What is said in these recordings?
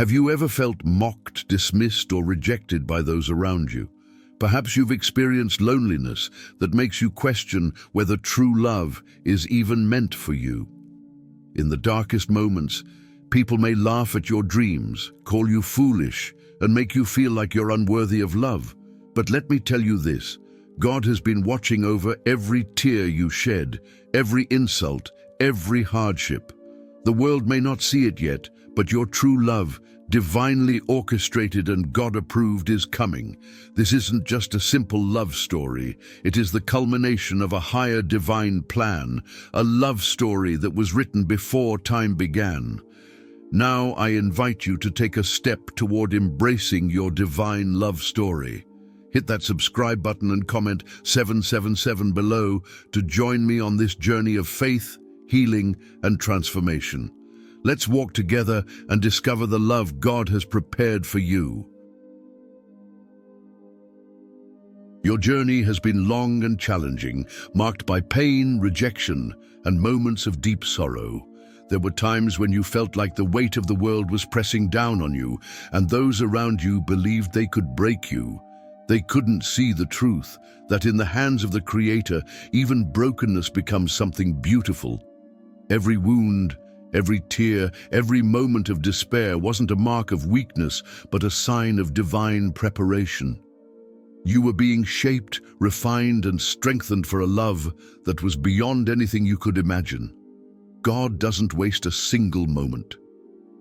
Have you ever felt mocked, dismissed, or rejected by those around you? Perhaps you've experienced loneliness that makes you question whether true love is even meant for you. In the darkest moments, people may laugh at your dreams, call you foolish, and make you feel like you're unworthy of love. But let me tell you this: God has been watching over every tear you shed, every insult, every hardship. The world may not see it yet, but your true love, divinely orchestrated and God-approved, is coming. This isn't just a simple love story. It is the culmination of a higher divine plan, a love story that was written before time began. Now I invite you to take a step toward embracing your divine love story. Hit that subscribe button and comment 777 below to join me on this journey of faith, healing, and transformation. Let's walk together and discover the love God has prepared for you. Your journey has been long and challenging, marked by pain, rejection, and moments of deep sorrow. There were times when you felt like the weight of the world was pressing down on you, and those around you believed they could break you. They couldn't see the truth, that in the hands of the Creator, even brokenness becomes something beautiful. Every wound, every tear, every moment of despair wasn't a mark of weakness, but a sign of divine preparation. You were being shaped, refined, and strengthened for a love that was beyond anything you could imagine. God doesn't waste a single moment.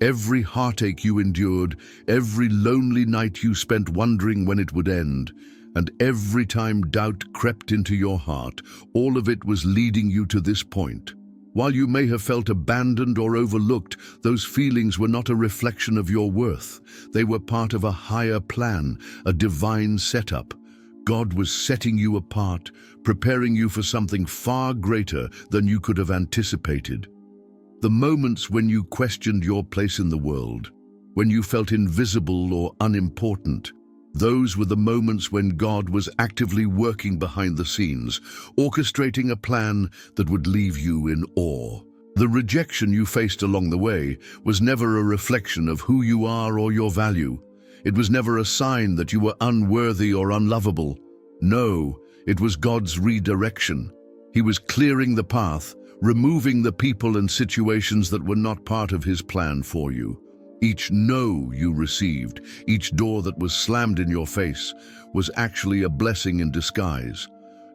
Every heartache you endured, every lonely night you spent wondering when it would end, and every time doubt crept into your heart, all of it was leading you to this point. While you may have felt abandoned or overlooked, those feelings were not a reflection of your worth. They were part of a higher plan, a divine setup. God was setting you apart, preparing you for something far greater than you could have anticipated. The moments when you questioned your place in the world, when you felt invisible or unimportant, those were the moments when God was actively working behind the scenes, orchestrating a plan that would leave you in awe. The rejection you faced along the way was never a reflection of who you are or your value. It was never a sign that you were unworthy or unlovable. No, it was God's redirection. He was clearing the path, removing the people and situations that were not part of His plan for you. Each no you received, each door that was slammed in your face, was actually a blessing in disguise.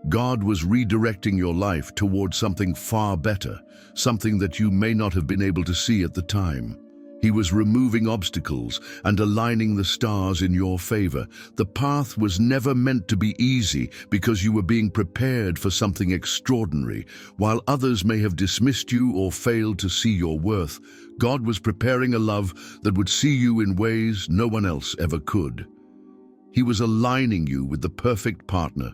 God was redirecting your life towards something far better, something that you may not have been able to see at the time. He was removing obstacles and aligning the stars in your favor. The path was never meant to be easy because you were being prepared for something extraordinary. While others may have dismissed you or failed to see your worth, God was preparing a love that would see you in ways no one else ever could. He was aligning you with the perfect partner,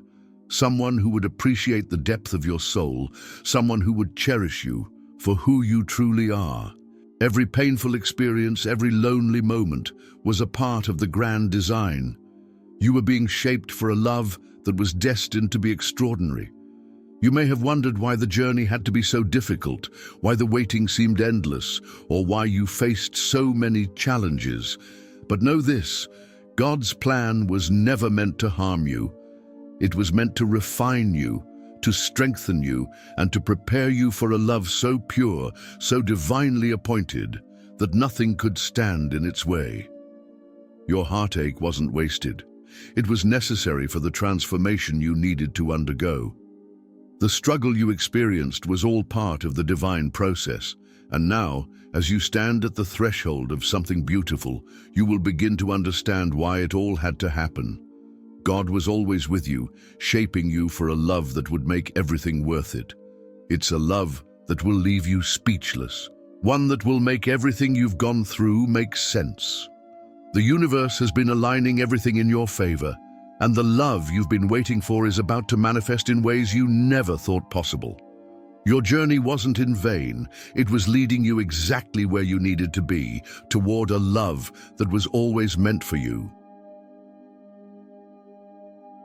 someone who would appreciate the depth of your soul, someone who would cherish you for who you truly are. Every painful experience, every lonely moment was a part of the grand design. You were being shaped for a love that was destined to be extraordinary. You may have wondered why the journey had to be so difficult, why the waiting seemed endless, or why you faced so many challenges. But know this: God's plan was never meant to harm you. It was meant to refine you, to strengthen you, and to prepare you for a love so pure, so divinely appointed, that nothing could stand in its way. Your heartache wasn't wasted. It was necessary for the transformation you needed to undergo. The struggle you experienced was all part of the divine process, and now, as you stand at the threshold of something beautiful, you will begin to understand why it all had to happen. God was always with you, shaping you for a love that would make everything worth it. It's a love that will leave you speechless, one that will make everything you've gone through make sense. The universe has been aligning everything in your favor, and the love you've been waiting for is about to manifest in ways you never thought possible. Your journey wasn't in vain. It was leading you exactly where you needed to be, toward a love that was always meant for you.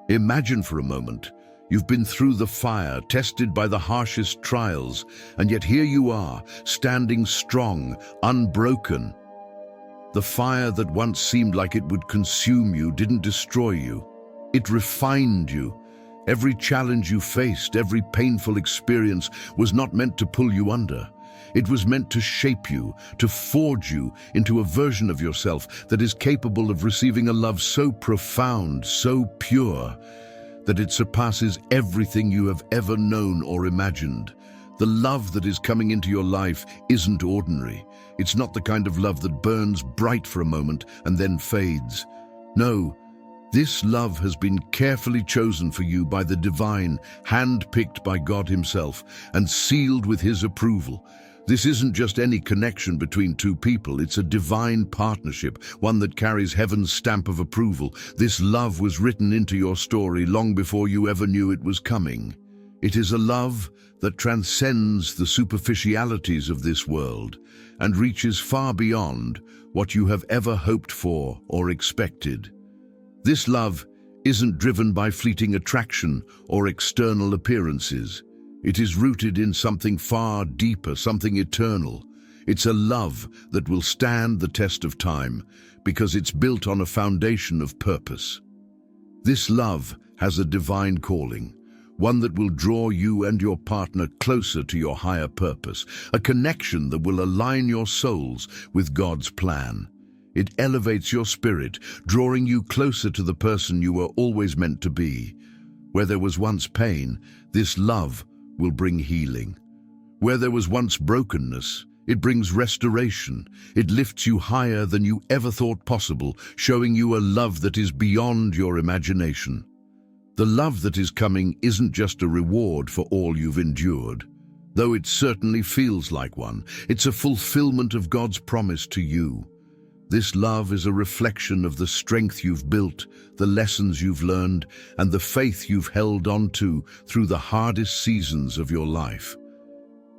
Imagine for a moment, you've been through the fire, tested by the harshest trials, and yet here you are, standing strong, unbroken. The fire that once seemed like it would consume you didn't destroy you. It refined you. Every challenge you faced, every painful experience was not meant to pull you under. It was meant to shape you, to forge you into a version of yourself that is capable of receiving a love so profound, so pure, that it surpasses everything you have ever known or imagined. The love that is coming into your life isn't ordinary. It's not the kind of love that burns bright for a moment and then fades. No, this love has been carefully chosen for you by the divine, hand-picked by God himself, and sealed with his approval. This isn't just any connection between two people, it's a divine partnership, one that carries heaven's stamp of approval. This love was written into your story long before you ever knew it was coming. It is a love that transcends the superficialities of this world and reaches far beyond what you have ever hoped for or expected. This love isn't driven by fleeting attraction or external appearances. It is rooted in something far deeper, something eternal. It's a love that will stand the test of time because it's built on a foundation of purpose. This love has a divine calling, one that will draw you and your partner closer to your higher purpose, a connection that will align your souls with God's plan. It elevates your spirit, drawing you closer to the person you were always meant to be. Where there was once pain, this love will bring healing. Where there was once brokenness, it brings restoration. It lifts you higher than you ever thought possible, showing you a love that is beyond your imagination. The love that is coming isn't just a reward for all you've endured, though it certainly feels like one. It's a fulfillment of God's promise to you. This love is a reflection of the strength you've built, the lessons you've learned, and the faith you've held on to through the hardest seasons of your life.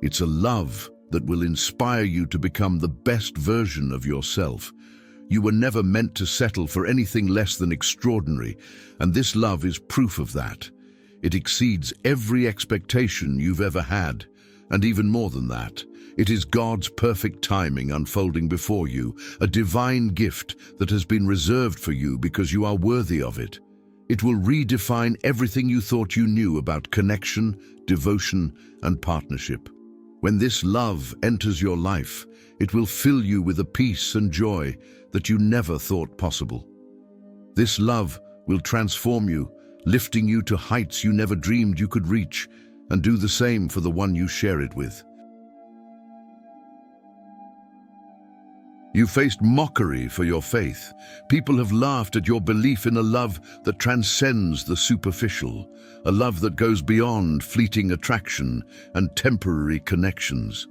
It's a love that will inspire you to become the best version of yourself. You were never meant to settle for anything less than extraordinary, and this love is proof of that. It exceeds every expectation you've ever had, and even more than that. It is God's perfect timing unfolding before you, a divine gift that has been reserved for you because you are worthy of it. It will redefine everything you thought you knew about connection, devotion, and partnership. When this love enters your life, it will fill you with a peace and joy that you never thought possible. This love will transform you, lifting you to heights you never dreamed you could reach, and do the same for the one you share it with. You faced mockery for your faith. People have laughed at your belief in a love that transcends the superficial, a love that goes beyond fleeting attraction and temporary connections.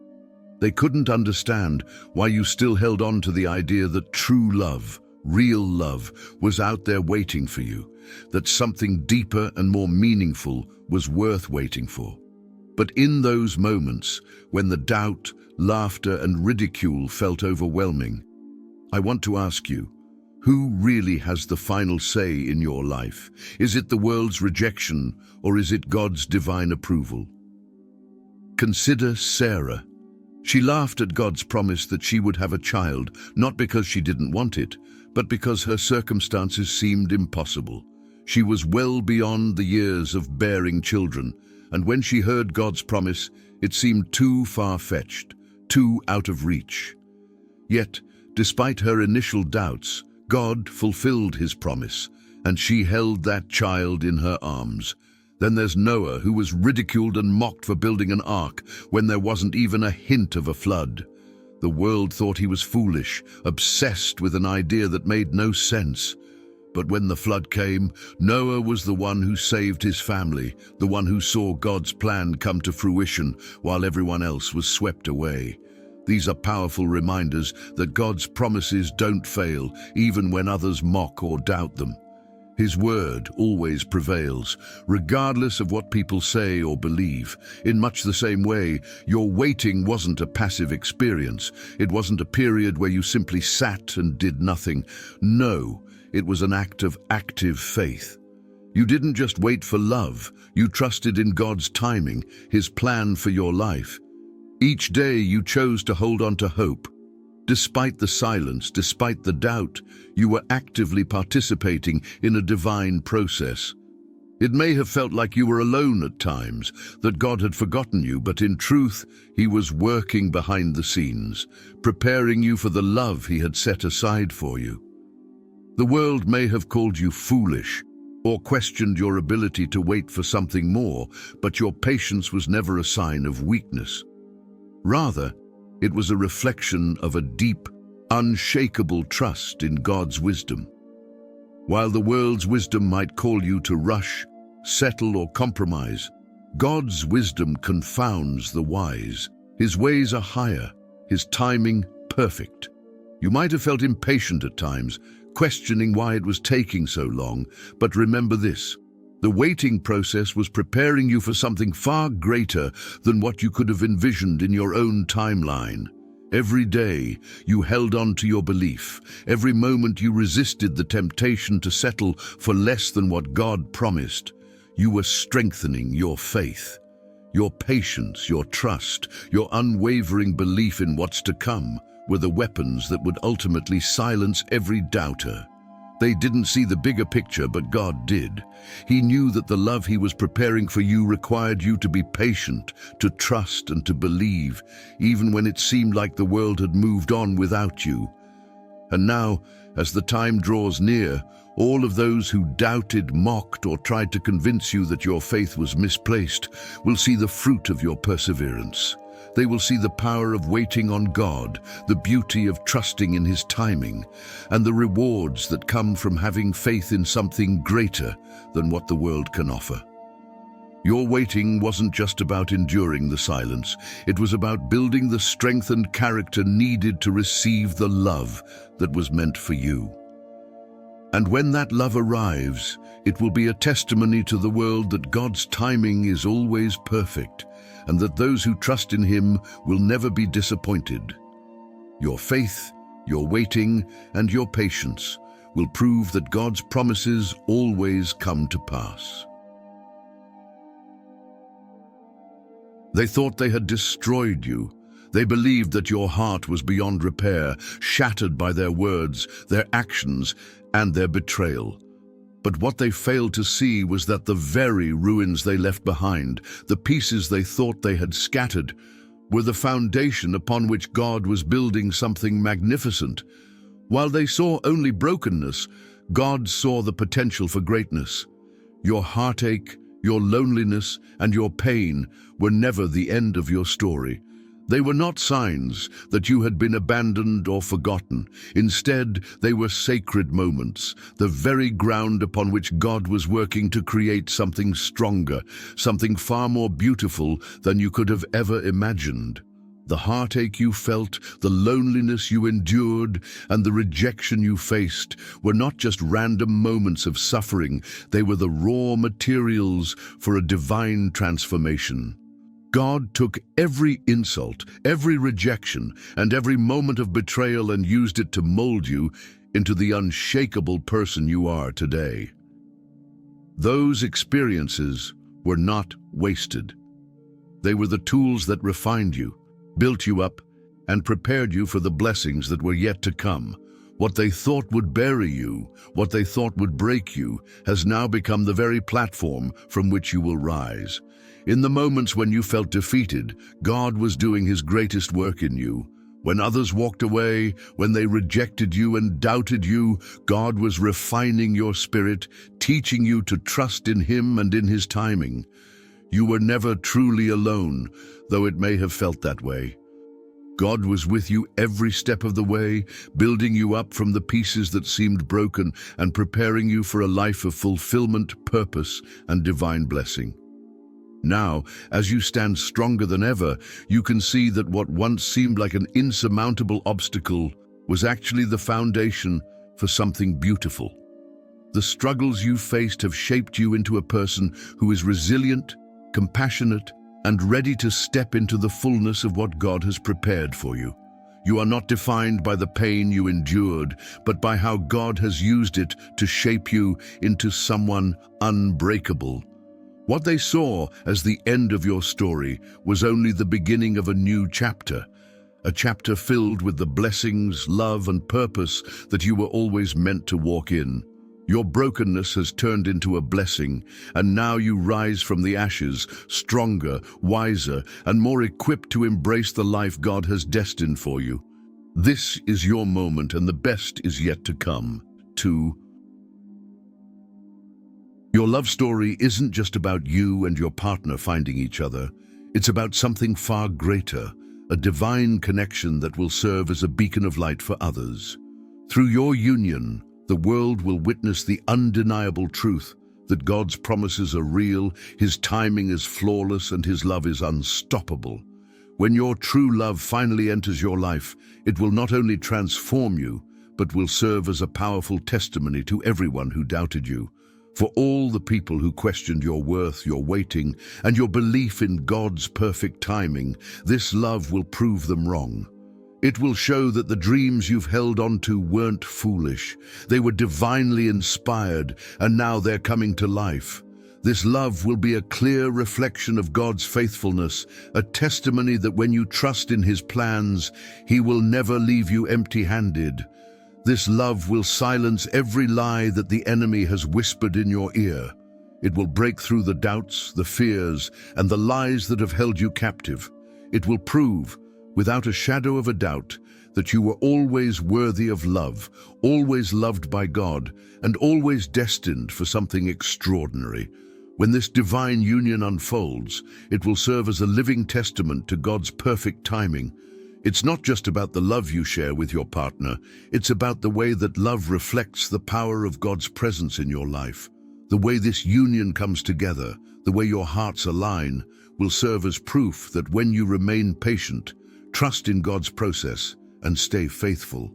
They couldn't understand why you still held on to the idea that true love, real love, was out there waiting for you, that something deeper and more meaningful was worth waiting for. But in those moments, when the doubt, laughter, and ridicule felt overwhelming, I want to ask you, who really has the final say in your life? Is it the world's rejection, or is it God's divine approval? Consider Sarah. She laughed at God's promise that she would have a child, not because she didn't want it, but because her circumstances seemed impossible. She was well beyond the years of bearing children, and when she heard God's promise, it seemed too far-fetched, too out of reach. Yet, despite her initial doubts, God fulfilled his promise, and she held that child in her arms. Then there's Noah, who was ridiculed and mocked for building an ark when there wasn't even a hint of a flood. The world thought he was foolish, obsessed with an idea that made no sense. But when the flood came, Noah was the one who saved his family, the one who saw God's plan come to fruition while everyone else was swept away. These are powerful reminders that God's promises don't fail, even when others mock or doubt them. His word always prevails, regardless of what people say or believe. In much the same way, your waiting wasn't a passive experience. It wasn't a period where you simply sat and did nothing. No, it was an act of active faith. You didn't just wait for love, you trusted in God's timing, his plan for your life. Each day you chose to hold on to hope. Despite the silence, despite the doubt, you were actively participating in a divine process. It may have felt like you were alone at times, that God had forgotten you, but in truth, He was working behind the scenes, preparing you for the love He had set aside for you. The world may have called you foolish, or questioned your ability to wait for something more, but your patience was never a sign of weakness. Rather, it was a reflection of a deep, unshakable trust in God's wisdom. While the world's wisdom might call you to rush, settle, or compromise, God's wisdom confounds the wise. His ways are higher, His timing perfect. You might have felt impatient at times, questioning why it was taking so long, but remember this: the waiting process was preparing you for something far greater than what you could have envisioned in your own timeline. Every day you held on to your belief. Every moment you resisted the temptation to settle for less than what God promised. You were strengthening your faith. Your patience, your trust, your unwavering belief in what's to come were the weapons that would ultimately silence every doubter. They didn't see the bigger picture, but God did. He knew that the love He was preparing for you required you to be patient, to trust and to believe, even when it seemed like the world had moved on without you. And now, as the time draws near, all of those who doubted, mocked, or tried to convince you that your faith was misplaced will see the fruit of your perseverance. They will see the power of waiting on God, the beauty of trusting in His timing, and the rewards that come from having faith in something greater than what the world can offer. Your waiting wasn't just about enduring the silence. It was about building the strength and character needed to receive the love that was meant for you. And when that love arrives, it will be a testimony to the world that God's timing is always perfect, and that those who trust in Him will never be disappointed. Your faith, your waiting, and your patience will prove that God's promises always come to pass. They thought they had destroyed you. They believed that your heart was beyond repair, shattered by their words, their actions, and their betrayal. But what they failed to see was that the very ruins they left behind, the pieces they thought they had scattered, were the foundation upon which God was building something magnificent. While they saw only brokenness, God saw the potential for greatness. Your heartache, your loneliness, and your pain were never the end of your story. They were not signs that you had been abandoned or forgotten. Instead, they were sacred moments, the very ground upon which God was working to create something stronger, something far more beautiful than you could have ever imagined. The heartache you felt, the loneliness you endured, and the rejection you faced were not just random moments of suffering. They were the raw materials for a divine transformation. God took every insult, every rejection, and every moment of betrayal and used it to mold you into the unshakable person you are today. Those experiences were not wasted. They were the tools that refined you, built you up, and prepared you for the blessings that were yet to come. What they thought would bury you, what they thought would break you, has now become the very platform from which you will rise. In the moments when you felt defeated, God was doing His greatest work in you. When others walked away, when they rejected you and doubted you, God was refining your spirit, teaching you to trust in Him and in His timing. You were never truly alone, though it may have felt that way. God was with you every step of the way, building you up from the pieces that seemed broken and preparing you for a life of fulfillment, purpose, and divine blessing. Now, as you stand stronger than ever, you can see that what once seemed like an insurmountable obstacle was actually the foundation for something beautiful. The struggles you faced have shaped you into a person who is resilient, compassionate, and ready to step into the fullness of what God has prepared for you. You are not defined by the pain you endured, but by how God has used it to shape you into someone unbreakable. What they saw as the end of your story was only the beginning of a new chapter. a chapter filled with the blessings, love, and purpose that you were always meant to walk in. Your brokenness has turned into a blessing, and now you rise from the ashes, stronger, wiser, and more equipped to embrace the life God has destined for you. This is your moment, and the best is yet to come. 2. Your love story isn't just about you and your partner finding each other. It's about something far greater, a divine connection that will serve as a beacon of light for others. Through your union, the world will witness the undeniable truth that God's promises are real, His timing is flawless, and His love is unstoppable. When your true love finally enters your life, it will not only transform you, but will serve as a powerful testimony to everyone who doubted you. For all the people who questioned your worth, your waiting, and your belief in God's perfect timing, this love will prove them wrong. It will show that the dreams you've held on to weren't foolish. They were divinely inspired, and now they're coming to life. This love will be a clear reflection of God's faithfulness, a testimony that when you trust in His plans, He will never leave you empty-handed. This love will silence every lie that the enemy has whispered in your ear. It will break through the doubts, the fears, and the lies that have held you captive. It will prove, without a shadow of a doubt, that you were always worthy of love, always loved by God, and always destined for something extraordinary. When this divine union unfolds, it will serve as a living testament to God's perfect timing. It's not just about the love you share with your partner, it's about the way that love reflects the power of God's presence in your life. The way this union comes together, the way your hearts align, will serve as proof that when you remain patient, trust in God's process, and stay faithful,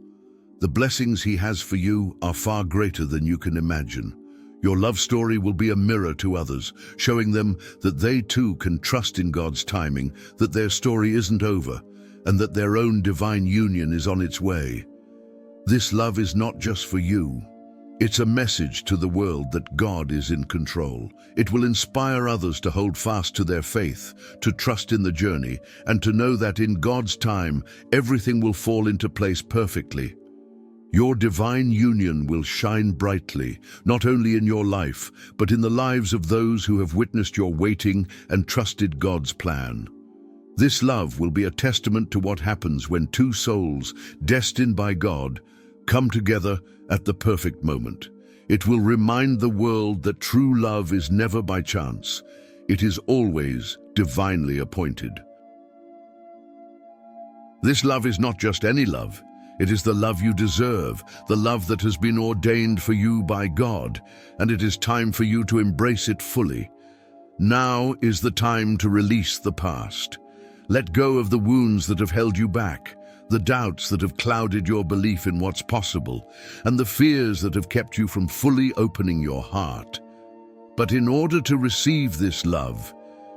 the blessings He has for you are far greater than you can imagine. Your love story will be a mirror to others, showing them that they too can trust in God's timing, that their story isn't over, and that their own divine union is on its way. This love is not just for you. It's a message to the world that God is in control. It will inspire others to hold fast to their faith, to trust in the journey, and to know that in God's time, everything will fall into place perfectly. Your divine union will shine brightly, not only in your life, but in the lives of those who have witnessed your waiting and trusted God's plan. This love will be a testament to what happens when two souls, destined by God, come together at the perfect moment. It will remind the world that true love is never by chance. It is always divinely appointed. This love is not just any love. It is the love you deserve, the love that has been ordained for you by God, and it is time for you to embrace it fully. Now is the time to release the past. Let go of the wounds that have held you back, the doubts that have clouded your belief in what's possible, and the fears that have kept you from fully opening your heart. But in order to receive this love,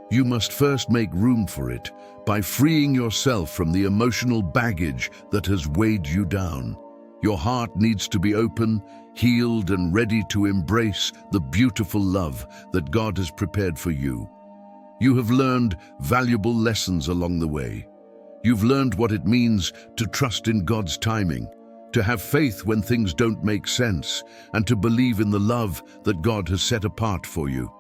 you must first make room for it by freeing yourself from the emotional baggage that has weighed you down. Your heart needs to be open, healed, and ready to embrace the beautiful love that God has prepared for you. You have learned valuable lessons along the way. You've learned what it means to trust in God's timing, to have faith when things don't make sense, and to believe in the love that God has set apart for you.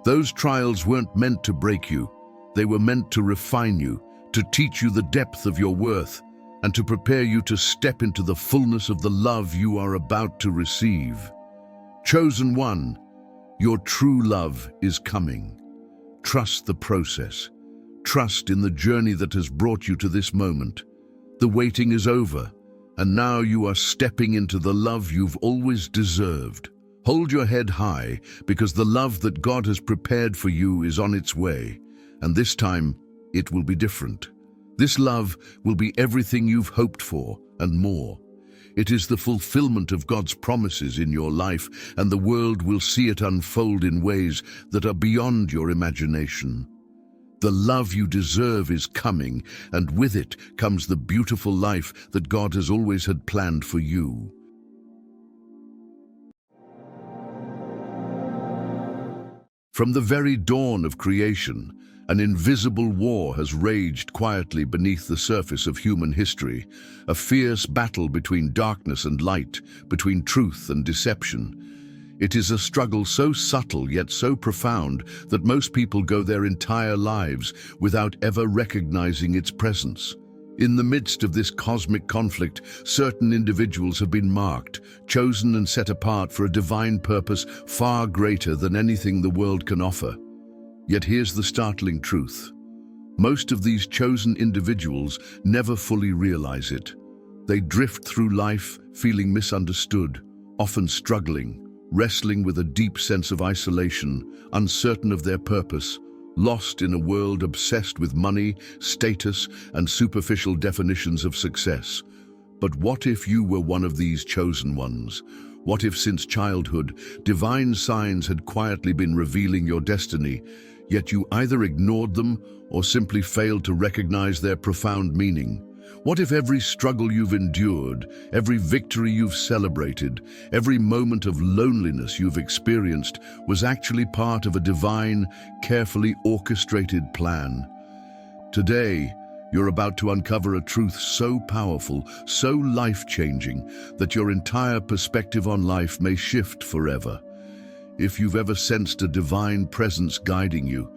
Those trials weren't meant to break you. They were meant to refine you, to teach you the depth of your worth, and to prepare you to step into the fullness of the love you are about to receive. Chosen one, your true love is coming. Trust the process. Trust in the journey that has brought you to this moment. The waiting is over, and now you are stepping into the love you've always deserved. Hold your head high, because the love that God has prepared for you is on its way, and this time it will be different. This love will be everything you've hoped for and more. It is the fulfillment of God's promises in your life, and the world will see it unfold in ways that are beyond your imagination. The love you deserve is coming, and with it comes the beautiful life that God has always had planned for you. From the very dawn of creation, An invisible war has raged quietly beneath the surface of human history, a fierce battle between darkness and light, between truth and deception. It is a struggle so subtle yet so profound that most people go their entire lives without ever recognizing its presence. In the midst of this cosmic conflict, certain individuals have been marked, chosen and set apart for a divine purpose far greater than anything the world can offer. Yet here's the startling truth. Most of these chosen individuals never fully realize it. They drift through life feeling misunderstood, often struggling, wrestling with a deep sense of isolation, uncertain of their purpose, lost in a world obsessed with money, status, and superficial definitions of success. But what if you were one of these chosen ones? What if since childhood, divine signs had quietly been revealing your destiny, yet you either ignored them or simply failed to recognize their profound meaning? What if every struggle you've endured, every victory you've celebrated, every moment of loneliness you've experienced was actually part of a divine, carefully orchestrated plan? Today, you're about to uncover a truth so powerful, so life-changing, that your entire perspective on life may shift forever. If you've ever sensed a divine presence guiding you,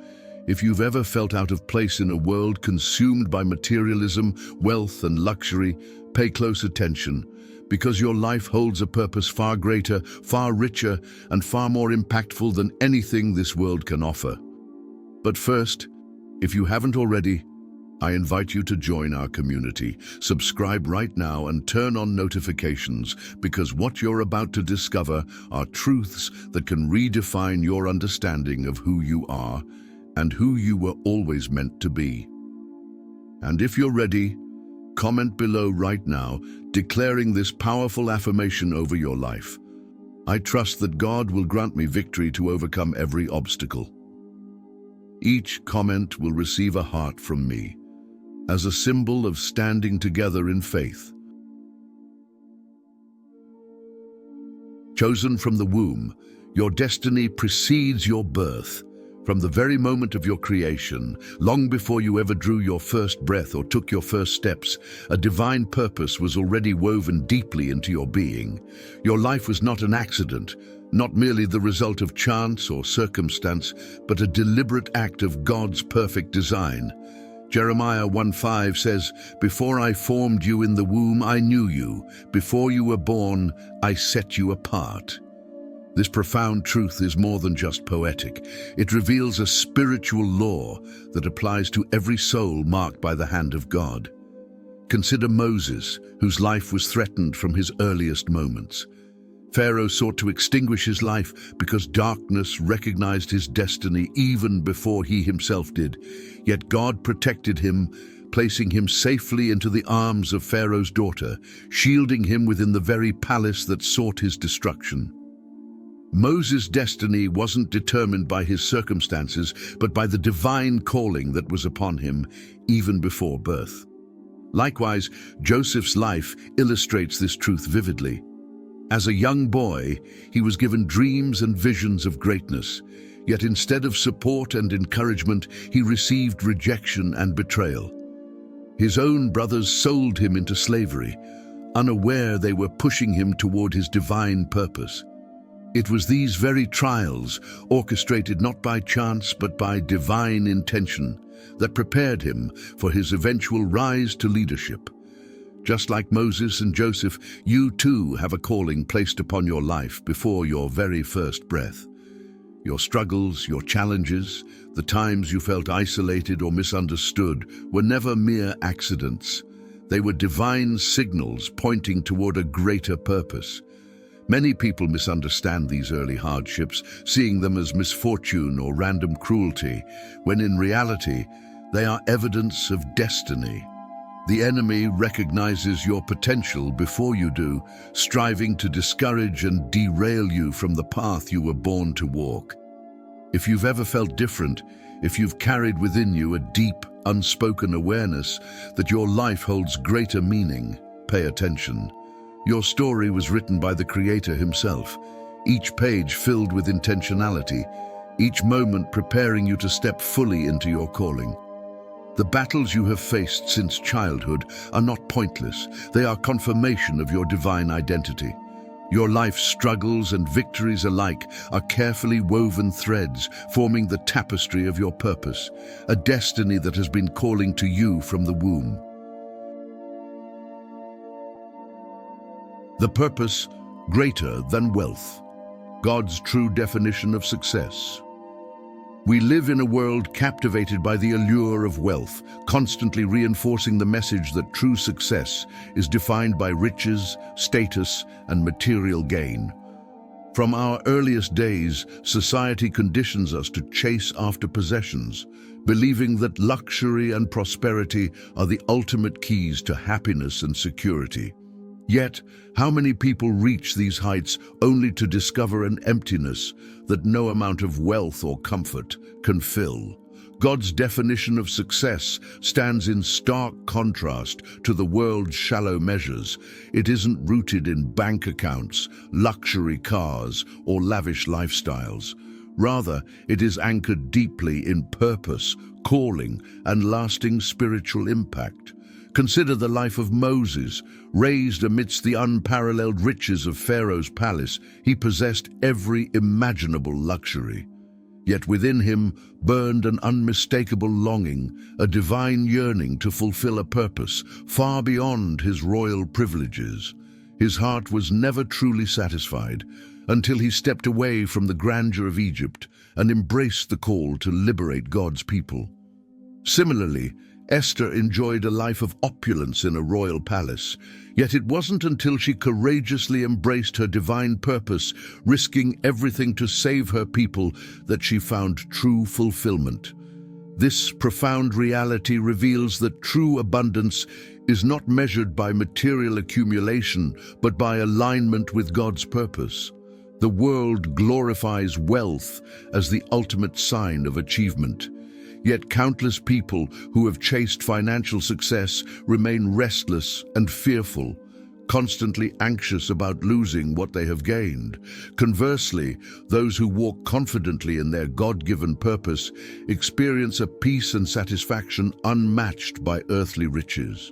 if you've ever felt out of place in a world consumed by materialism, wealth, and luxury, pay close attention, because your life holds a purpose far greater, far richer, and far more impactful than anything this world can offer. But first, if you haven't already, I invite you to join our community. Subscribe right now and turn on notifications, because what you're about to discover are truths that can redefine your understanding of who you are and who you were always meant to be. And if you're ready, comment below right now, declaring this powerful affirmation over your life. I trust that God will grant me victory to overcome every obstacle. Each comment will receive a heart from me, as a symbol of standing together in faith. Chosen from the womb, your destiny precedes your birth. From the very moment of your creation, long before you ever drew your first breath or took your first steps, a divine purpose was already woven deeply into your being. Your life was not an accident, not merely the result of chance or circumstance, but a deliberate act of God's perfect design. Jeremiah 1:5 says, "Before I formed you in the womb, I knew you. Before you were born, I set you apart." This profound truth is more than just poetic. It reveals a spiritual law that applies to every soul marked by the hand of God. Consider Moses, whose life was threatened from his earliest moments. Pharaoh sought to extinguish his life because darkness recognized his destiny even before he himself did. Yet God protected him, placing him safely into the arms of Pharaoh's daughter, shielding him within the very palace that sought his destruction. Moses' destiny wasn't determined by his circumstances, but by the divine calling that was upon him even before birth. Likewise, Joseph's life illustrates this truth vividly. As a young boy, he was given dreams and visions of greatness, yet instead of support and encouragement, he received rejection and betrayal. His own brothers sold him into slavery, unaware they were pushing him toward his divine purpose. It was these very trials, orchestrated not by chance but by divine intention, that prepared him for his eventual rise to leadership. Just like Moses and Joseph, you too have a calling placed upon your life before your very first breath. Your struggles, your challenges, the times you felt isolated or misunderstood were never mere accidents. They were divine signals pointing toward a greater purpose. Many people misunderstand these early hardships, seeing them as misfortune or random cruelty, when in reality, they are evidence of destiny. The enemy recognizes your potential before you do, striving to discourage and derail you from the path you were born to walk. If you've ever felt different, if you've carried within you a deep, unspoken awareness that your life holds greater meaning, pay attention. Your story was written by the Creator himself, each page filled with intentionality, each moment preparing you to step fully into your calling. The battles you have faced since childhood are not pointless. They are confirmation of your divine identity. Your life's struggles and victories alike are carefully woven threads forming the tapestry of your purpose, a destiny that has been calling to you from the womb. The purpose, greater than wealth. God's true definition of success. We live in a world captivated by the allure of wealth, constantly reinforcing the message that true success is defined by riches, status, and material gain. From our earliest days, society conditions us to chase after possessions, believing that luxury and prosperity are the ultimate keys to happiness and security. Yet, how many people reach these heights only to discover an emptiness that no amount of wealth or comfort can fill? God's definition of success stands in stark contrast to the world's shallow measures. It isn't rooted in bank accounts, luxury cars, or lavish lifestyles. Rather, it is anchored deeply in purpose, calling, and lasting spiritual impact. Consider the life of Moses. Raised amidst the unparalleled riches of Pharaoh's palace, he possessed every imaginable luxury. Yet within him burned an unmistakable longing, a divine yearning to fulfill a purpose far beyond his royal privileges. His heart was never truly satisfied until he stepped away from the grandeur of Egypt and embraced the call to liberate God's people. Similarly, Esther enjoyed a life of opulence in a royal palace, yet it wasn't until she courageously embraced her divine purpose, risking everything to save her people, that she found true fulfillment. This profound reality reveals that true abundance is not measured by material accumulation, but by alignment with God's purpose. The world glorifies wealth as the ultimate sign of achievement. Yet countless people who have chased financial success remain restless and fearful, constantly anxious about losing what they have gained. Conversely, those who walk confidently in their God-given purpose experience a peace and satisfaction unmatched by earthly riches.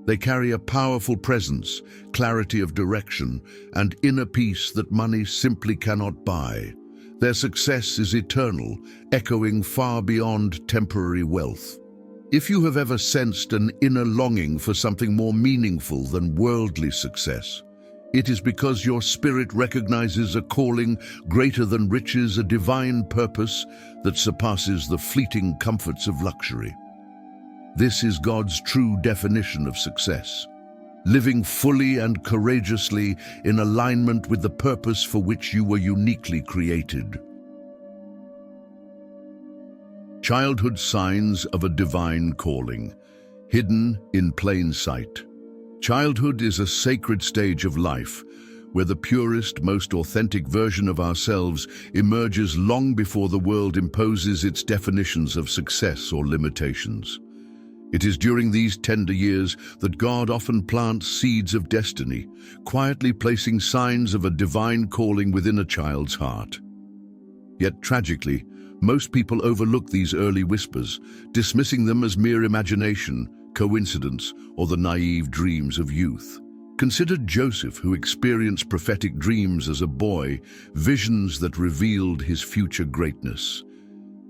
They carry a powerful presence, clarity of direction, and inner peace that money simply cannot buy. Their success is eternal, echoing far beyond temporary wealth. If you have ever sensed an inner longing for something more meaningful than worldly success, it is because your spirit recognizes a calling greater than riches, a divine purpose that surpasses the fleeting comforts of luxury. This is God's true definition of success. Living fully and courageously in alignment with the purpose for which you were uniquely created. Childhood signs of a divine calling, hidden in plain sight. Childhood is a sacred stage of life, where the purest, most authentic version of ourselves emerges long before the world imposes its definitions of success or limitations. It is during these tender years that God often plants seeds of destiny, quietly placing signs of a divine calling within a child's heart. Yet tragically, most people overlook these early whispers, dismissing them as mere imagination, coincidence, or the naive dreams of youth. Consider Joseph, who experienced prophetic dreams as a boy, visions that revealed his future greatness.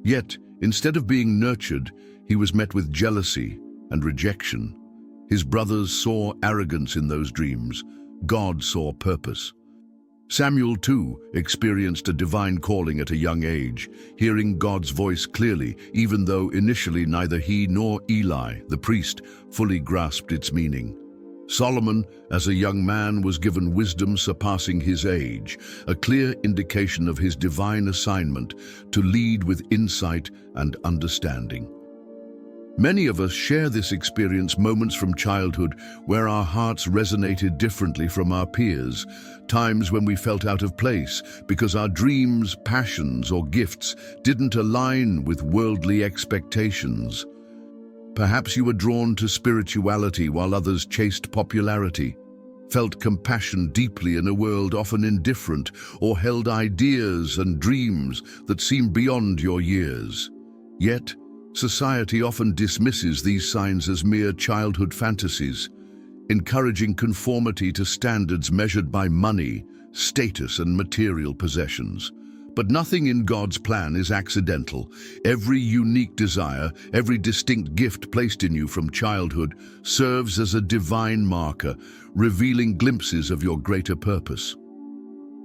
Yet, instead of being nurtured, he was met with jealousy and rejection. His brothers saw arrogance in those dreams. God saw purpose. Samuel, too, experienced a divine calling at a young age, hearing God's voice clearly, even though initially neither he nor Eli, the priest, fully grasped its meaning. Solomon, as a young man, was given wisdom surpassing his age, a clear indication of his divine assignment to lead with insight and understanding. Many of us share this experience, moments from childhood where our hearts resonated differently from our peers, times when we felt out of place because our dreams, passions, or gifts didn't align with worldly expectations. Perhaps you were drawn to spirituality while others chased popularity. felt compassion deeply in a world often indifferent, or held ideas and dreams that seemed beyond your years. Yet, society often dismisses these signs as mere childhood fantasies, encouraging conformity to standards measured by money, status, and material possessions. But nothing in God's plan is accidental. Every unique desire, every distinct gift placed in you from childhood serves as a divine marker, revealing glimpses of your greater purpose.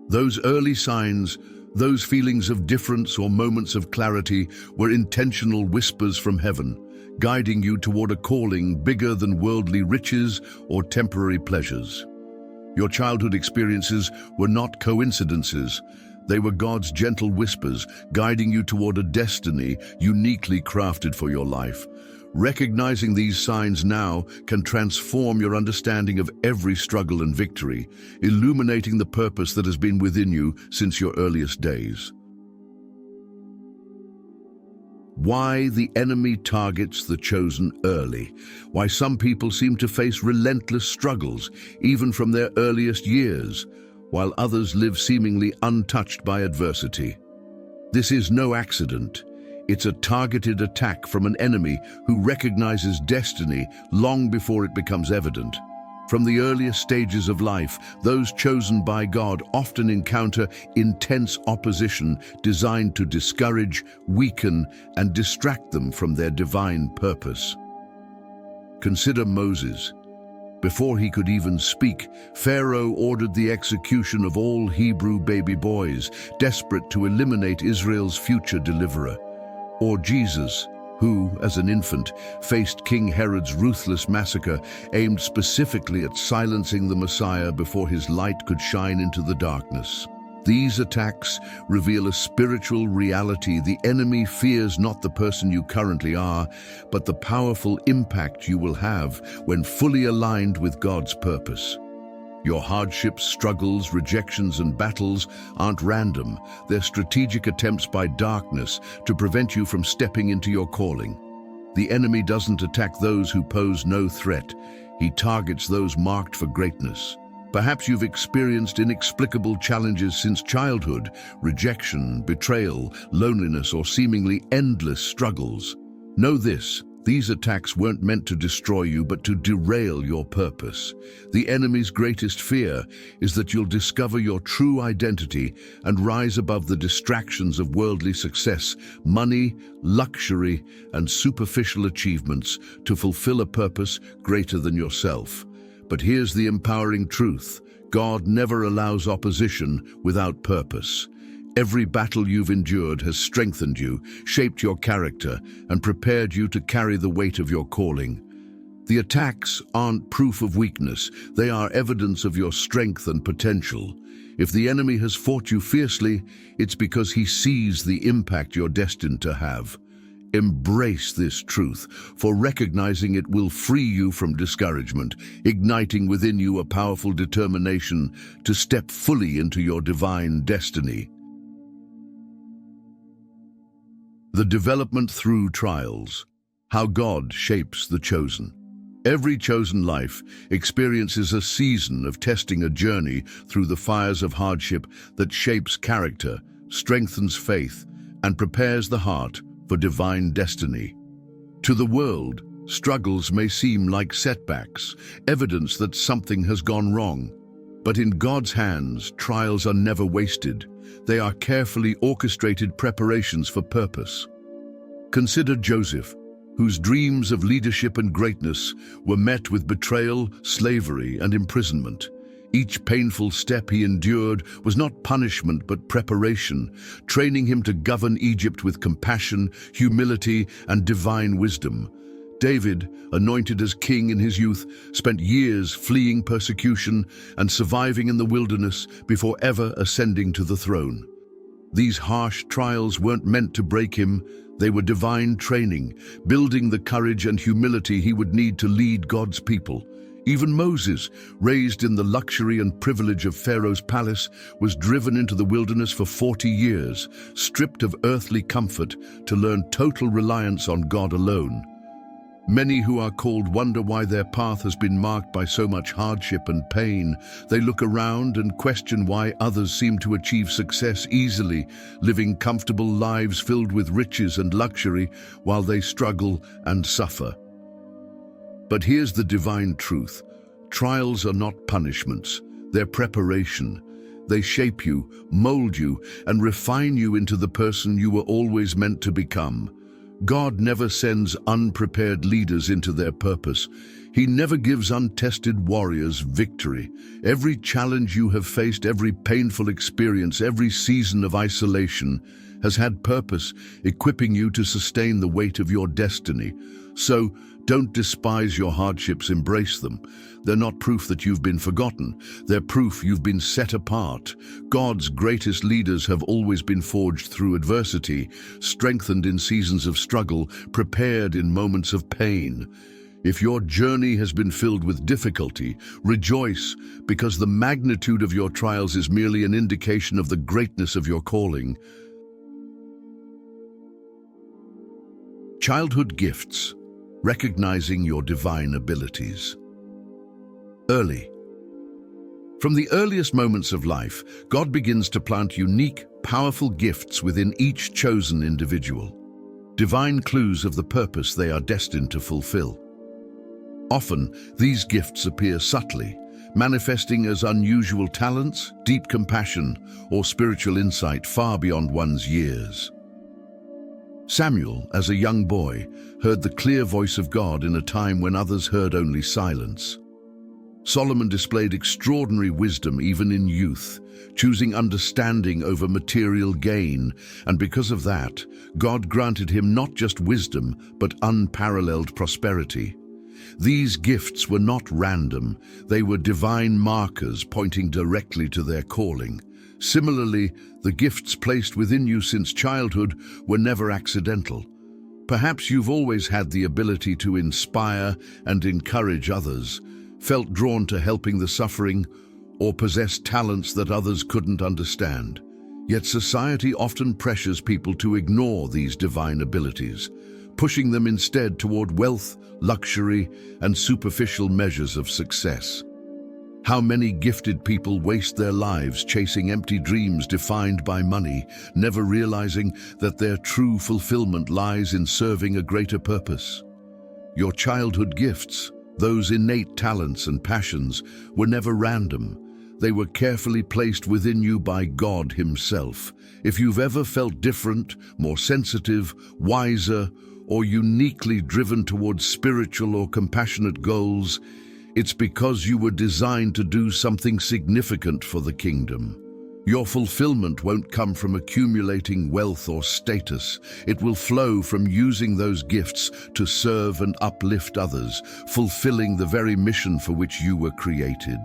Those early signs, those feelings of difference or moments of clarity, were intentional whispers from heaven, guiding you toward a calling bigger than worldly riches or temporary pleasures. Your childhood experiences were not coincidences. They were God's gentle whispers, guiding you toward a destiny uniquely crafted for your life. Recognizing these signs now can transform your understanding of every struggle and victory, illuminating the purpose that has been within you since your earliest days. Why the enemy targets the chosen early. Why some people seem to face relentless struggles, even from their earliest years, while others live seemingly untouched by adversity. This is no accident. It's a targeted attack from an enemy who recognizes destiny long before it becomes evident. From the earliest stages of life, those chosen by God often encounter intense opposition designed to discourage, weaken, and distract them from their divine purpose. Consider Moses. Before he could even speak, Pharaoh ordered the execution of all Hebrew baby boys, desperate to eliminate Israel's future deliverer. Or Jesus, who, as an infant, faced King Herod's ruthless massacre aimed specifically at silencing the Messiah before his light could shine into the darkness. These attacks reveal a spiritual reality. The enemy fears not the person you currently are, but the powerful impact you will have when fully aligned with God's purpose. Your hardships, struggles, rejections, and battles aren't random. They're strategic attempts by darkness to prevent you from stepping into your calling. The enemy doesn't attack those who pose no threat. He targets those marked for greatness. Perhaps you've experienced inexplicable challenges since childhood: rejection, betrayal, loneliness, or seemingly endless struggles. Know this: these attacks weren't meant to destroy you, but to derail your purpose. The enemy's greatest fear is that you'll discover your true identity and rise above the distractions of worldly success, money, luxury, and superficial achievements to fulfill a purpose greater than yourself. But here's the empowering truth: God never allows opposition without purpose. Every battle you've endured has strengthened you, shaped your character, and prepared you to carry the weight of your calling. The attacks aren't proof of weakness. They are evidence of your strength and potential. If the enemy has fought you fiercely, it's because he sees the impact you're destined to have. Embrace this truth, for recognizing it will free you from discouragement, igniting within you a powerful determination to step fully into your divine destiny. The development through trials. How God shapes the chosen. Every chosen life experiences a season of testing, a journey through the fires of hardship that shapes character, strengthens faith, and prepares the heart for divine destiny. To the world, struggles may seem like setbacks, evidence that something has gone wrong. But in God's hands, trials are never wasted. They are carefully orchestrated preparations for purpose. Consider Joseph, whose dreams of leadership and greatness were met with betrayal, slavery, and imprisonment. Each painful step he endured was not punishment but preparation, training him to govern Egypt with compassion, humility, and divine wisdom. David, anointed as king in his youth, spent years fleeing persecution and surviving in the wilderness before ever ascending to the throne. These harsh trials weren't meant to break him. They were divine training, building the courage and humility he would need to lead God's people. Even Moses, raised in the luxury and privilege of Pharaoh's palace, was driven into the wilderness for 40 years, stripped of earthly comfort, to learn total reliance on God alone. Many who are called wonder why their path has been marked by so much hardship and pain. They look around and question why others seem to achieve success easily, living comfortable lives filled with riches and luxury, while they struggle and suffer. But here's the divine truth. Trials are not punishments, they're preparation. They shape you, mold you, and refine you into the person you were always meant to become. God never sends unprepared leaders into their purpose. He never gives untested warriors victory. Every challenge you have faced, every painful experience, every season of isolation has had purpose, equipping you to sustain the weight of your destiny. So, don't despise your hardships, embrace them. They're not proof that you've been forgotten. They're proof you've been set apart. God's greatest leaders have always been forged through adversity, strengthened in seasons of struggle, prepared in moments of pain. If your journey has been filled with difficulty, rejoice, because the magnitude of your trials is merely an indication of the greatness of your calling. Childhood gifts. Recognizing your divine abilities. Early. From the earliest moments of life, God begins to plant unique, powerful gifts within each chosen individual. Divine clues of the purpose they are destined to fulfill. Often, these gifts appear subtly, manifesting as unusual talents, deep compassion, or spiritual insight far beyond one's years. Samuel, as a young boy, heard the clear voice of God in a time when others heard only silence. Solomon displayed extraordinary wisdom even in youth, choosing understanding over material gain, and because of that, God granted him not just wisdom, but unparalleled prosperity. These gifts were not random, they were divine markers pointing directly to their calling. Similarly, the gifts placed within you since childhood were never accidental. Perhaps you've always had the ability to inspire and encourage others, felt drawn to helping the suffering, or possessed talents that others couldn't understand. Yet society often pressures people to ignore these divine abilities, pushing them instead toward wealth, luxury, and superficial measures of success. How many gifted people waste their lives chasing empty dreams defined by money, never realizing that their true fulfillment lies in serving a greater purpose. Your childhood gifts, those innate talents and passions, were never random. They were carefully placed within you by God Himself. If you've ever felt different, more sensitive, wiser, or uniquely driven towards spiritual or compassionate goals, it's because you were designed to do something significant for the kingdom. Your fulfillment won't come from accumulating wealth or status. It will flow from using those gifts to serve and uplift others, fulfilling the very mission for which you were created.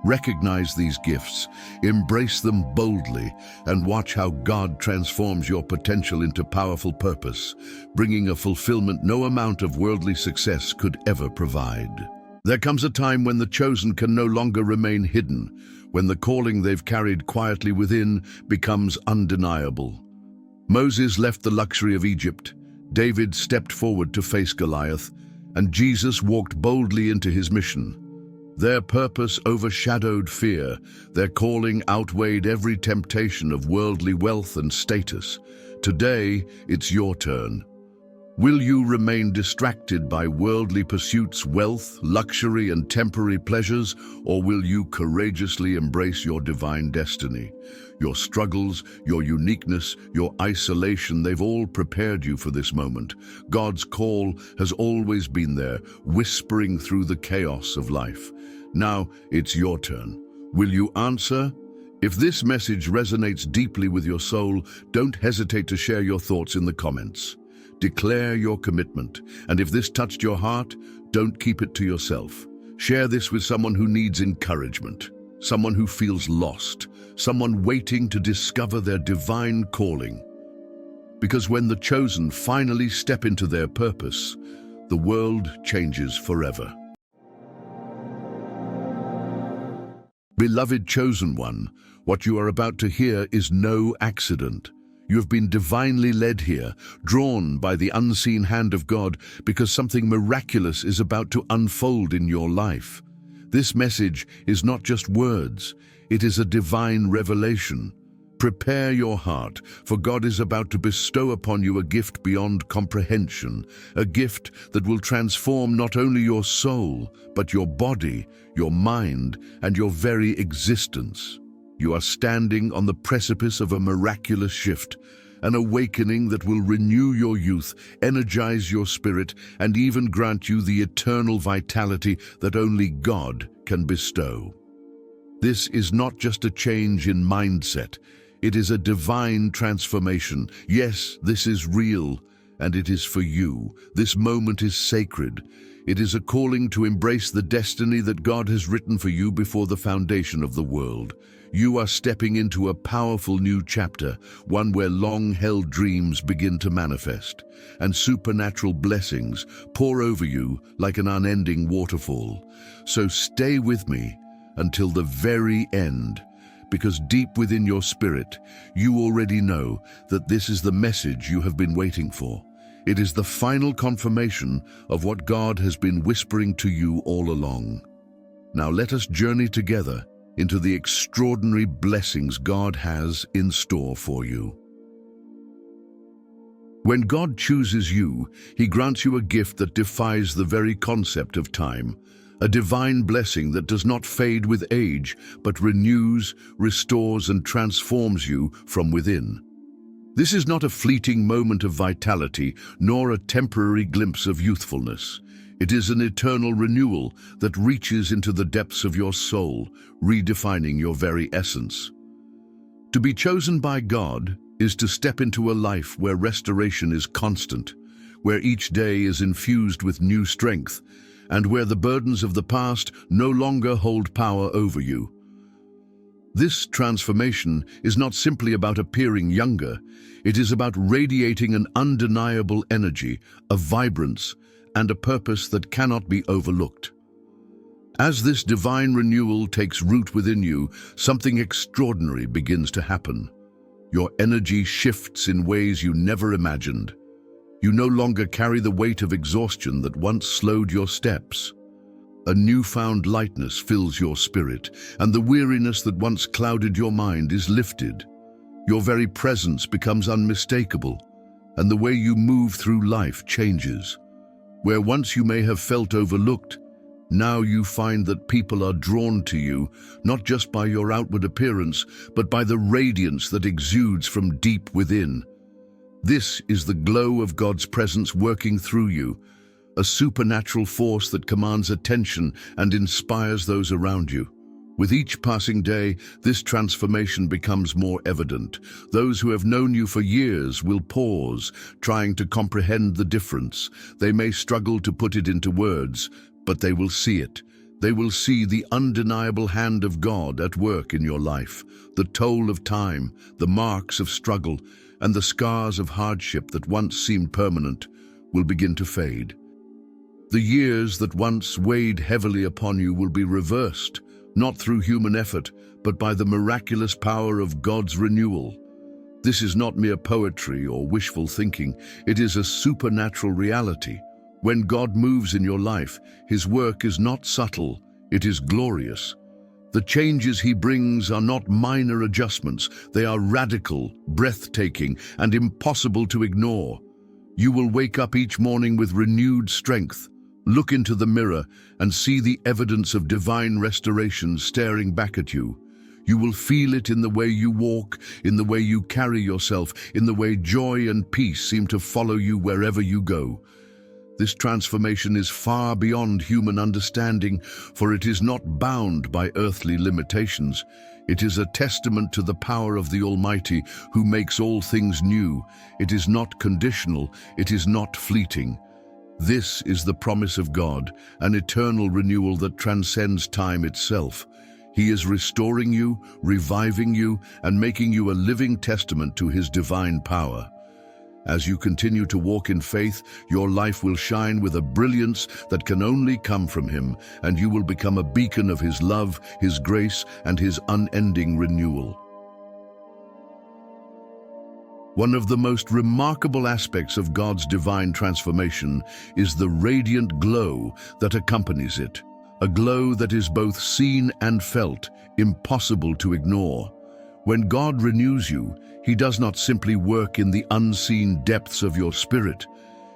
Recognize these gifts, embrace them boldly, and watch how God transforms your potential into powerful purpose, bringing a fulfillment no amount of worldly success could ever provide. There comes a time when the chosen can no longer remain hidden, when the calling they've carried quietly within becomes undeniable. Moses left the luxury of Egypt, David stepped forward to face Goliath, and Jesus walked boldly into his mission. Their purpose overshadowed fear, their calling outweighed every temptation of worldly wealth and status. Today, it's your turn. Will you remain distracted by worldly pursuits, wealth, luxury, and temporary pleasures, or will you courageously embrace your divine destiny? Your struggles, your uniqueness, your isolation, they've all prepared you for this moment. God's call has always been there, whispering through the chaos of life. Now it's your turn. Will you answer? If this message resonates deeply with your soul, don't hesitate to share your thoughts in the comments. Declare your commitment, and if this touched your heart, don't keep it to yourself. Share this with someone who needs encouragement, someone who feels lost, someone waiting to discover their divine calling. Because when the chosen finally step into their purpose, the world changes forever. Beloved chosen one, what you are about to hear is no accident. You have been divinely led here, drawn by the unseen hand of God, because something miraculous is about to unfold in your life. This message is not just words, it is a divine revelation. Prepare your heart, for God is about to bestow upon you a gift beyond comprehension, a gift that will transform not only your soul, but your body, your mind, and your very existence. You are standing on the precipice of a miraculous shift, an awakening that will renew your youth, energize your spirit, and even grant you the eternal vitality that only God can bestow. This is not just a change in mindset, it is a divine transformation. Yes, this is real, and it is for you. This moment is sacred. It is a calling to embrace the destiny that God has written for you before the foundation of the world. You are stepping into a powerful new chapter, one where long-held dreams begin to manifest, and supernatural blessings pour over you like an unending waterfall. So stay with me until the very end, because deep within your spirit, you already know that this is the message you have been waiting for. It is the final confirmation of what God has been whispering to you all along. Now let us journey together into the extraordinary blessings God has in store for you. When God chooses you, He grants you a gift that defies the very concept of time, a divine blessing that does not fade with age, but renews, restores, and transforms you from within. This is not a fleeting moment of vitality, nor a temporary glimpse of youthfulness. It is an eternal renewal that reaches into the depths of your soul, redefining your very essence. To be chosen by God is to step into a life where restoration is constant, where each day is infused with new strength, and where the burdens of the past no longer hold power over you. This transformation is not simply about appearing younger, it is about radiating an undeniable energy, a vibrance, and a purpose that cannot be overlooked. As this divine renewal takes root within you, something extraordinary begins to happen. Your energy shifts in ways you never imagined. You no longer carry the weight of exhaustion that once slowed your steps. A newfound lightness fills your spirit, and the weariness that once clouded your mind is lifted. Your very presence becomes unmistakable, and the way you move through life changes. Where once you may have felt overlooked, now you find that people are drawn to you, not just by your outward appearance, but by the radiance that exudes from deep within. This is the glow of God's presence working through you, a supernatural force that commands attention and inspires those around you. With each passing day, this transformation becomes more evident. Those who have known you for years will pause, trying to comprehend the difference. They may struggle to put it into words, but they will see it. They will see the undeniable hand of God at work in your life, the toll of time, the marks of struggle, and the scars of hardship that once seemed permanent will begin to fade. The years that once weighed heavily upon you will be reversed, not through human effort, but by the miraculous power of God's renewal. This is not mere poetry or wishful thinking, it is a supernatural reality. When God moves in your life, His work is not subtle, it is glorious. The changes He brings are not minor adjustments, they are radical, breathtaking, and impossible to ignore. You will wake up each morning with renewed strength, look into the mirror, and see the evidence of divine restoration staring back at you. You will feel it in the way you walk, in the way you carry yourself, in the way joy and peace seem to follow you wherever you go. This transformation is far beyond human understanding, for it is not bound by earthly limitations. It is a testament to the power of the Almighty, who makes all things new. It is not conditional, it is not fleeting. This is the promise of God, an eternal renewal that transcends time itself. He is restoring you, reviving you, and making you a living testament to His divine power. As you continue to walk in faith, your life will shine with a brilliance that can only come from Him, and you will become a beacon of His love, His grace, and His unending renewal. One of the most remarkable aspects of God's divine transformation is the radiant glow that accompanies it, a glow that is both seen and felt, impossible to ignore. When God renews you, He does not simply work in the unseen depths of your spirit.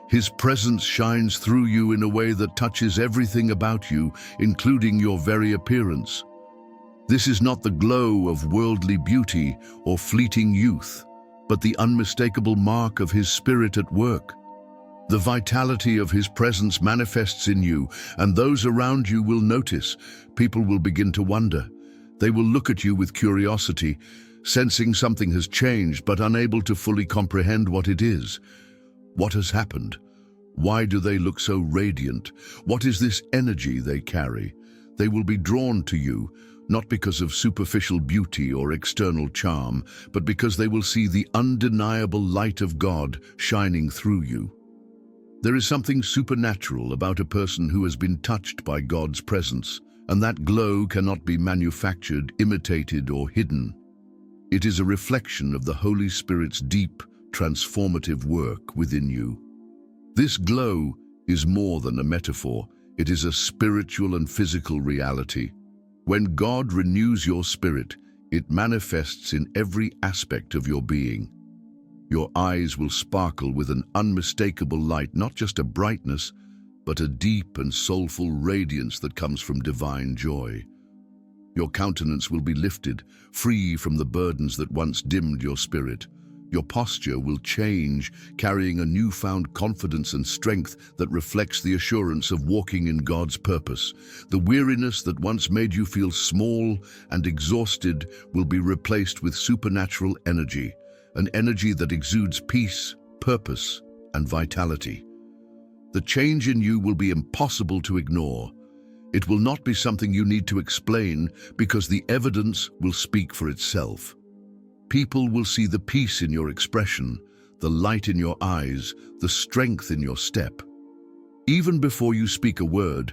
His presence shines through you in a way that touches everything about you, including your very appearance. This is not the glow of worldly beauty or fleeting youth, but the unmistakable mark of His Spirit at work. The vitality of His presence manifests in you, and those around you will notice. People will begin to wonder. They will look at you with curiosity, sensing something has changed but unable to fully comprehend what it is. What has happened? Why do they look so radiant? What is this energy they carry? They will be drawn to you, not because of superficial beauty or external charm, but because they will see the undeniable light of God shining through you. There is something supernatural about a person who has been touched by God's presence, and that glow cannot be manufactured, imitated, or hidden. It is a reflection of the Holy Spirit's deep, transformative work within you. This glow is more than a metaphor. It is a spiritual and physical reality. When God renews your spirit, it manifests in every aspect of your being. Your eyes will sparkle with an unmistakable light, not just a brightness, but a deep and soulful radiance that comes from divine joy. Your countenance will be lifted, free from the burdens that once dimmed your spirit. Your posture will change, carrying a newfound confidence and strength that reflects the assurance of walking in God's purpose. The weariness that once made you feel small and exhausted will be replaced with supernatural energy, an energy that exudes peace, purpose, and vitality. The change in you will be impossible to ignore. It will not be something you need to explain because the evidence will speak for itself. People will see the peace in your expression, the light in your eyes, the strength in your step. Even before you speak a word,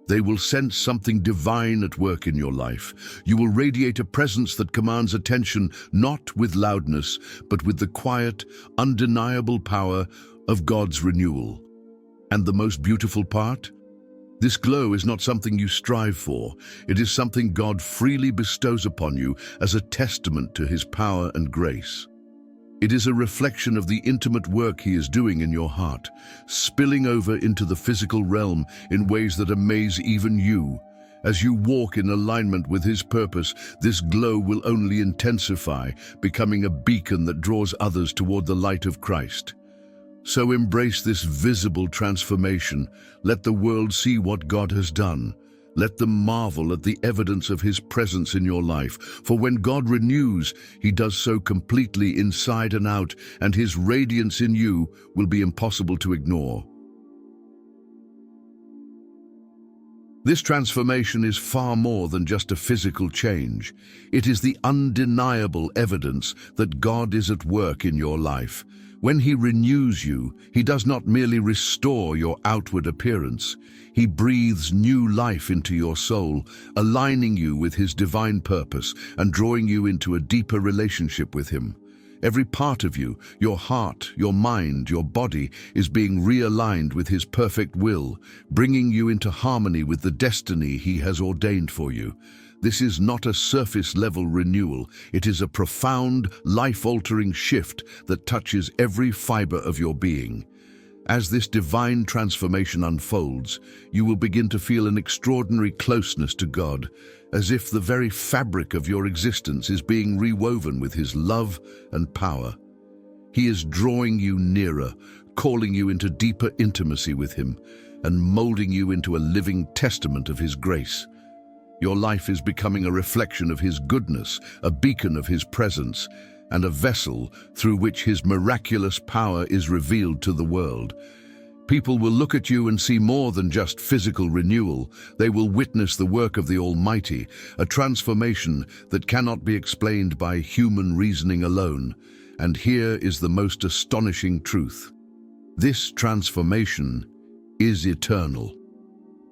they will sense something divine at work in your life. You will radiate a presence that commands attention, not with loudness, but with the quiet, undeniable power of God's renewal. And the most beautiful part? This glow is not something you strive for. It is something God freely bestows upon you as a testament to His power and grace. It is a reflection of the intimate work He is doing in your heart, spilling over into the physical realm in ways that amaze even you. As you walk in alignment with His purpose, this glow will only intensify, becoming a beacon that draws others toward the light of Christ. So embrace this visible transformation. Let the world see what God has done. Let them marvel at the evidence of His presence in your life. For when God renews, He does so completely inside and out, and His radiance in you will be impossible to ignore. This transformation is far more than just a physical change. It is the undeniable evidence that God is at work in your life. When He renews you, He does not merely restore your outward appearance. He breathes new life into your soul, aligning you with His divine purpose and drawing you into a deeper relationship with Him. Every part of you, your heart, your mind, your body, is being realigned with His perfect will, bringing you into harmony with the destiny He has ordained for you. This is not a surface-level renewal. It is a profound, life-altering shift that touches every fiber of your being. As this divine transformation unfolds, you will begin to feel an extraordinary closeness to God, as if the very fabric of your existence is being rewoven with His love and power. He is drawing you nearer, calling you into deeper intimacy with Him, and molding you into a living testament of His grace. Your life is becoming a reflection of His goodness, a beacon of His presence, and a vessel through which His miraculous power is revealed to the world. People will look at you and see more than just physical renewal. They will witness the work of the Almighty, a transformation that cannot be explained by human reasoning alone. And here is the most astonishing truth. This transformation is eternal.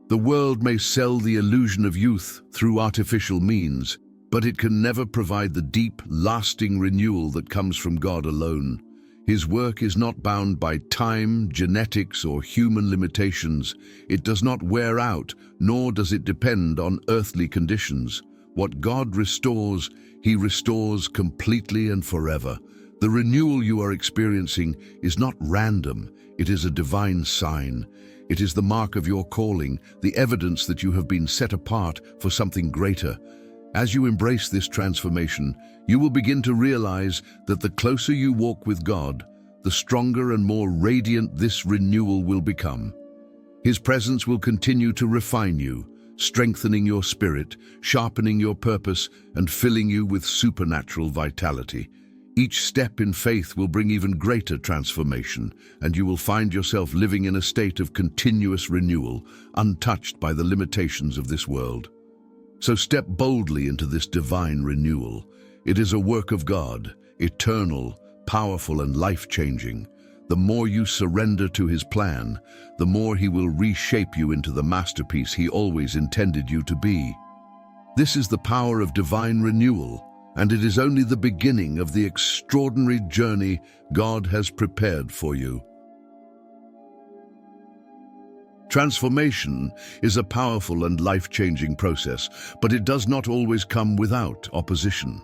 The world may sell the illusion of youth through artificial means, but it can never provide the deep, lasting renewal that comes from God alone. His work is not bound by time, genetics, or human limitations. It does not wear out, nor does it depend on earthly conditions. What God restores, He restores completely and forever. The renewal you are experiencing is not random. It is a divine sign. It is the mark of your calling, the evidence that you have been set apart for something greater. As you embrace this transformation, you will begin to realize that the closer you walk with God, the stronger and more radiant this renewal will become. His presence will continue to refine you, strengthening your spirit, sharpening your purpose, and filling you with supernatural vitality. Each step in faith will bring even greater transformation, and you will find yourself living in a state of continuous renewal, untouched by the limitations of this world. So step boldly into this divine renewal. It is a work of God, eternal, powerful, and life-changing. The more you surrender to His plan, the more He will reshape you into the masterpiece He always intended you to be. This is the power of divine renewal, and it is only the beginning of the extraordinary journey God has prepared for you. Transformation is a powerful and life-changing process, but it does not always come without opposition.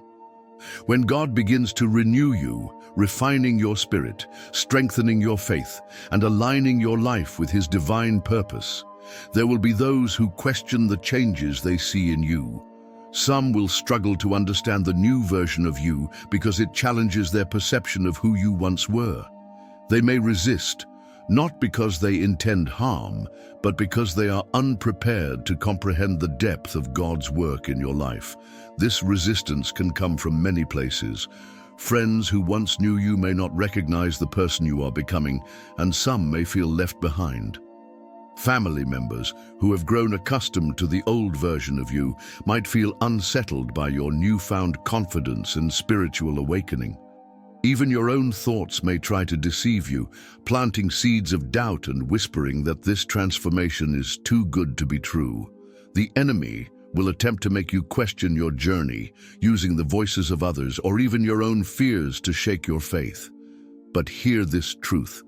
When God begins to renew you, refining your spirit, strengthening your faith, and aligning your life with His divine purpose, there will be those who question the changes they see in you. Some will struggle to understand the new version of you because it challenges their perception of who you once were. They may resist, not because they intend harm, but because they are unprepared to comprehend the depth of God's work in your life. This resistance can come from many places. Friends who once knew you may not recognize the person you are becoming, and some may feel left behind. Family members who have grown accustomed to the old version of you might feel unsettled by your newfound confidence and spiritual awakening. Even your own thoughts may try to deceive you, planting seeds of doubt and whispering that this transformation is too good to be true. The enemy will attempt to make you question your journey, using the voices of others or even your own fears to shake your faith. But hear this truth.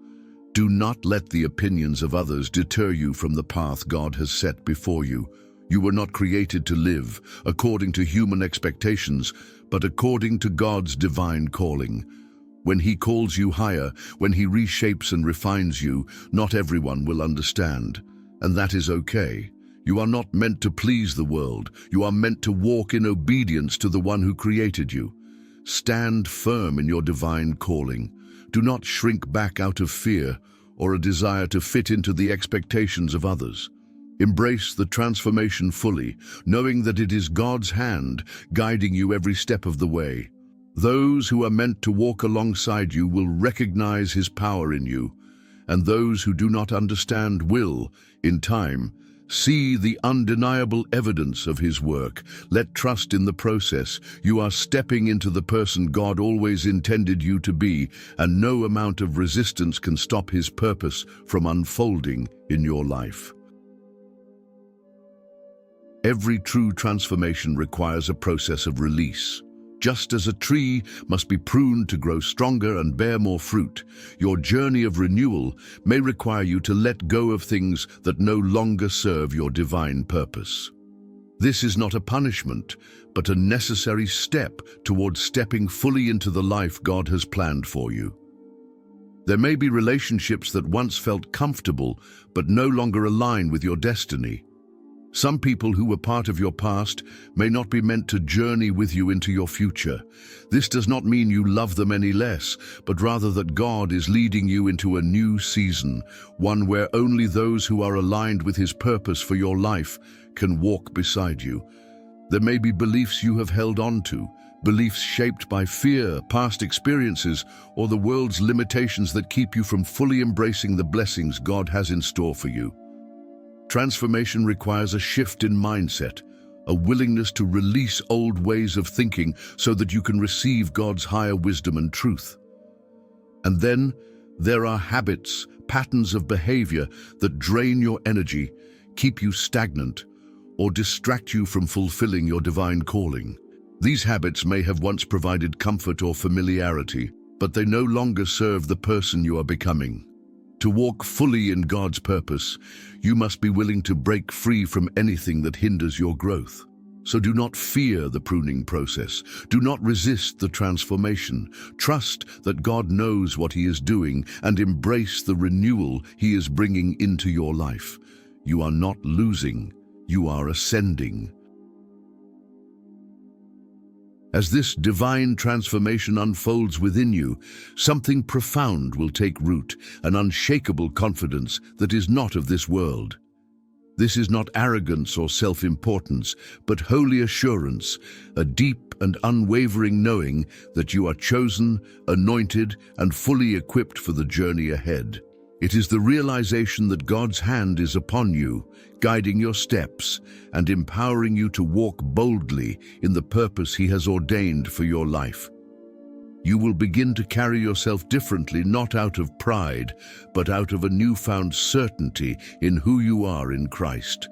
Do not let the opinions of others deter you from the path God has set before you. You were not created to live according to human expectations, but according to God's divine calling. When He calls you higher, when He reshapes and refines you, not everyone will understand, and that is okay. You are not meant to please the world. You are meant to walk in obedience to the one who created you. Stand firm in your divine calling. Do not shrink back out of fear or a desire to fit into the expectations of others. Embrace the transformation fully, knowing that it is God's hand guiding you every step of the way. Those who are meant to walk alongside you will recognize His power in you, and those who do not understand will, in time, see the undeniable evidence of His work. Let trust in the process. You are stepping into the person God always intended you to be, and no amount of resistance can stop His purpose from unfolding in your life. Every true transformation requires a process of release. Just as a tree must be pruned to grow stronger and bear more fruit, your journey of renewal may require you to let go of things that no longer serve your divine purpose. This is not a punishment, but a necessary step towards stepping fully into the life God has planned for you. There may be relationships that once felt comfortable, but no longer align with your destiny. Some people who were part of your past may not be meant to journey with you into your future. This does not mean you love them any less, but rather that God is leading you into a new season, one where only those who are aligned with His purpose for your life can walk beside you. There may be beliefs you have held on to, beliefs shaped by fear, past experiences, or the world's limitations that keep you from fully embracing the blessings God has in store for you. Transformation requires a shift in mindset, a willingness to release old ways of thinking so that you can receive God's higher wisdom and truth. And then there are habits, patterns of behavior that drain your energy, keep you stagnant, or distract you from fulfilling your divine calling. These habits may have once provided comfort or familiarity, but they no longer serve the person you are becoming. To walk fully in God's purpose, you must be willing to break free from anything that hinders your growth. So do not fear the pruning process. Do not resist the transformation. Trust that God knows what He is doing and embrace the renewal He is bringing into your life. You are not losing, you are ascending. As this divine transformation unfolds within you, something profound will take root, an unshakable confidence that is not of this world. This is not arrogance or self-importance, but holy assurance, a deep and unwavering knowing that you are chosen, anointed, and fully equipped for the journey ahead. It is the realization that God's hand is upon you, guiding your steps and empowering you to walk boldly in the purpose He has ordained for your life. You will begin to carry yourself differently, not out of pride, but out of a newfound certainty in who you are in Christ.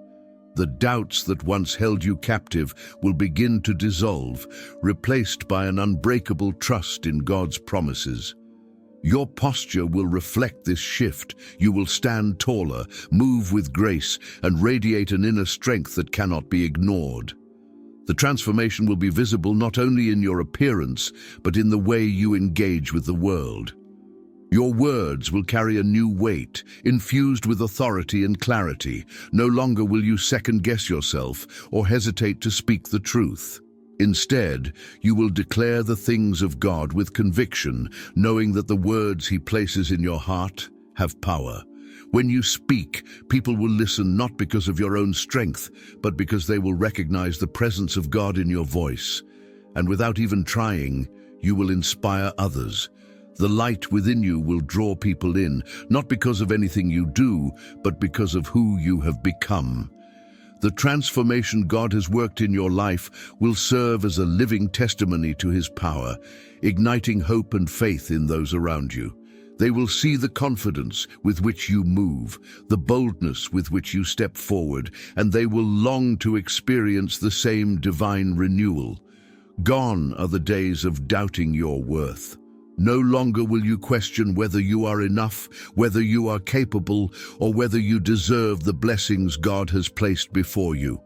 The doubts that once held you captive will begin to dissolve, replaced by an unbreakable trust in God's promises. Your posture will reflect this shift. You will stand taller, move with grace, and radiate an inner strength that cannot be ignored. The transformation will be visible not only in your appearance, but in the way you engage with the world. Your words will carry a new weight, infused with authority and clarity. No longer will you second-guess yourself or hesitate to speak the truth. Instead, you will declare the things of God with conviction, knowing that the words He places in your heart have power. When you speak, people will listen not because of your own strength, but because they will recognize the presence of God in your voice. And without even trying, you will inspire others. The light within you will draw people in, not because of anything you do, but because of who you have become. The transformation God has worked in your life will serve as a living testimony to His power, igniting hope and faith in those around you. They will see the confidence with which you move, the boldness with which you step forward, and they will long to experience the same divine renewal. Gone are the days of doubting your worth. No longer will you question whether you are enough, whether you are capable, or whether you deserve the blessings God has placed before you.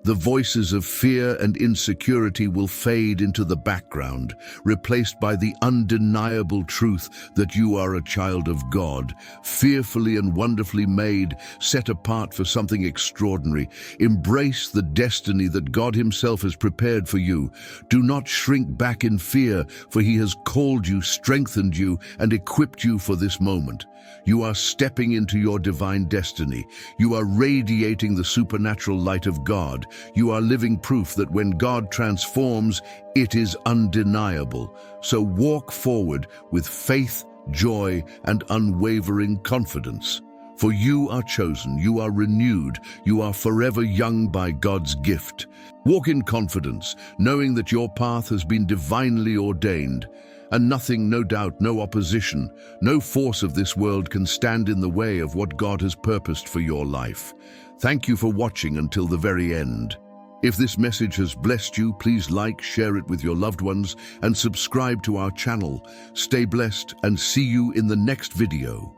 The voices of fear and insecurity will fade into the background, replaced by the undeniable truth that you are a child of God, fearfully and wonderfully made, set apart for something extraordinary. Embrace the destiny that God Himself has prepared for you. Do not shrink back in fear, for He has called you, strengthened you, and equipped you for this moment. You are stepping into your divine destiny. You are radiating the supernatural light of God. You are living proof that when God transforms, it is undeniable. So walk forward with faith, joy, and unwavering confidence. For you are chosen, you are renewed, you are forever young by God's gift. Walk in confidence, knowing that your path has been divinely ordained. And nothing, no doubt, no opposition, no force of this world can stand in the way of what God has purposed for your life. Thank you for watching until the very end. If this message has blessed you, please like, share it with your loved ones, and subscribe to our channel. Stay blessed and see you in the next video.